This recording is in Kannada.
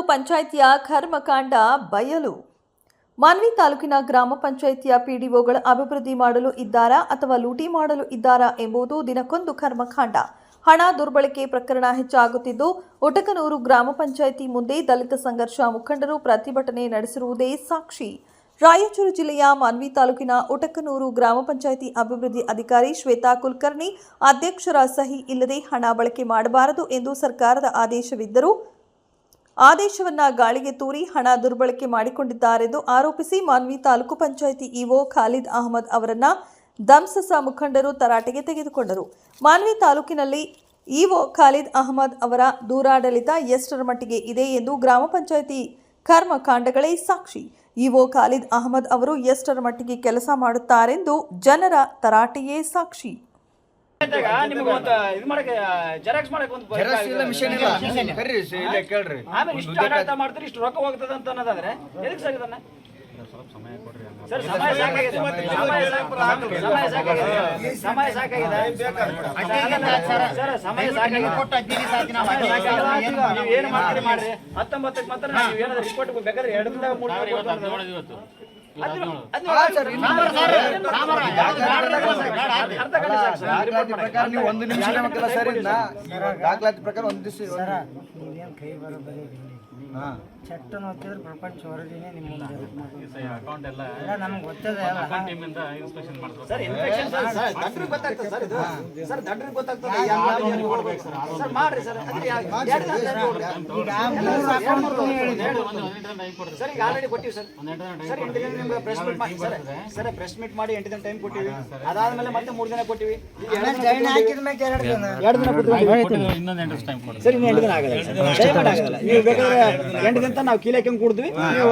ಪಂಚಾಯಿತಿಯ ಕರ್ಮಕಾಂಡ ಬಯಲು. ಮಾನ್ವಿ ತಾಲೂಕಿನ ಗ್ರಾಮ ಪಂಚಾಯಿತಿಯ ಪಿಡಿಒಗಳು ಅಭಿವೃದ್ಧಿ ಮಾಡಲು ಇದ್ದಾರಾ ಅಥವಾ ಲೂಟಿ ಮಾಡಲು ಇದ್ದಾರಾ ಎಂಬುದು ದಿನಕ್ಕೊಂದು ಕರ್ಮಕಾಂಡ. ಹಣ ದುರ್ಬಳಕೆ ಪ್ರಕರಣ ಹೆಚ್ಚಾಗುತ್ತಿದ್ದು, ಒಟಕನೂರು ಗ್ರಾಮ ಪಂಚಾಯಿತಿ ಮುಂದೆ ದಲಿತ ಸಂಘರ್ಷ ಮುಖಂಡರು ಪ್ರತಿಭಟನೆ ನಡೆಸಿರುವುದೇ ಸಾಕ್ಷಿ. ರಾಯಚೂರು ಜಿಲ್ಲೆಯ ಮಾನ್ವಿ ತಾಲೂಕಿನ ಒಟಕನೂರು ಗ್ರಾಮ ಪಂಚಾಯಿತಿ ಅಭಿವೃದ್ಧಿ ಅಧಿಕಾರಿ ಶ್ವೇತಾ ಕುಲಕರ್ಣಿ ಅಧ್ಯಕ್ಷರ ಸಹಿ ಇಲ್ಲದೆ ಹಣ ಬಳಕೆ ಮಾಡಬಾರದು ಎಂದು ಸರ್ಕಾರದ ಆದೇಶವಿದ್ದರೂ ಆದೇಶವನ್ನ ಗಾಳಿಗೆ ತೂರಿ ಹಣ ದುರ್ಬಳಕೆ ಮಾಡಿಕೊಂಡಿದ್ದಾರೆಂದು ಆರೋಪಿಸಿ ಮಾನ್ವಿ ತಾಲೂಕು ಪಂಚಾಯಿತಿ ಇಒ ಖಾಲಿದ್ ಅಹಮದ್ ಅವರನ್ನ ದಂಸಸ ಮುಖಂಡರು ತರಾಟೆಗೆ ತೆಗೆದುಕೊಂಡರು. ಮಾನ್ವಿ ತಾಲೂಕಿನಲ್ಲಿ ಇಒ ಖಾಲಿದ್ ಅಹಮದ್ ಅವರ ದೂರಾಡಳಿತ ಎಷ್ಟರ ಮಟ್ಟಿಗೆ ಇದೆ ಎಂದು ಗ್ರಾಮ ಪಂಚಾಯಿತಿ ಕರ್ಮಕಾಂಡಗಳೇ ಸಾಕ್ಷಿ. ಇಒ ಖಾಲಿದ್ ಅಹಮದ್ ಅವರು ಎಷ್ಟರ ಮಟ್ಟಿಗೆ ಕೆಲಸ ಮಾಡುತ್ತಾರೆಂದು ಜನರ ತರಾಟೆಯೇ ಸಾಕ್ಷಿ. ಒಂದು ನಿಮಿಷ ದಾಖಲಾತಿ ಪ್ರಕಾರ ಒಂದು ದಿವಸ ಚಟ್ಟ ನೋಡ್ತಿದ್ರೆ ಪ್ರಪಂಚ ಹೊರಡಿನೇ ನಿಮ್ಮ ನಮ್ಗೆ ಗೊತ್ತದೆ. ಪ್ರೆಸ್ ಮೀಟ್ ಮಾಡಿ 8 ದಿನ ಟೈಮ್ ಕೊಟ್ಟಿವಿ. ಅದಾದ್ಮೇಲೆ ಮತ್ತೆ 3 ದಿನ ಕೊಟ್ಟಿವಿ. 2 ದಿನ ಸರ್, ಇನ್ನು 8 ದಿನ ಆಗಲ್ಲ. ನೀವು ಬೇಕಾದ್ರೆ 8 ದಿನ ನಾವು ಕೀಲಕ್ಕೆ ಕೊಡ್ತೀವಿ. ನೀವು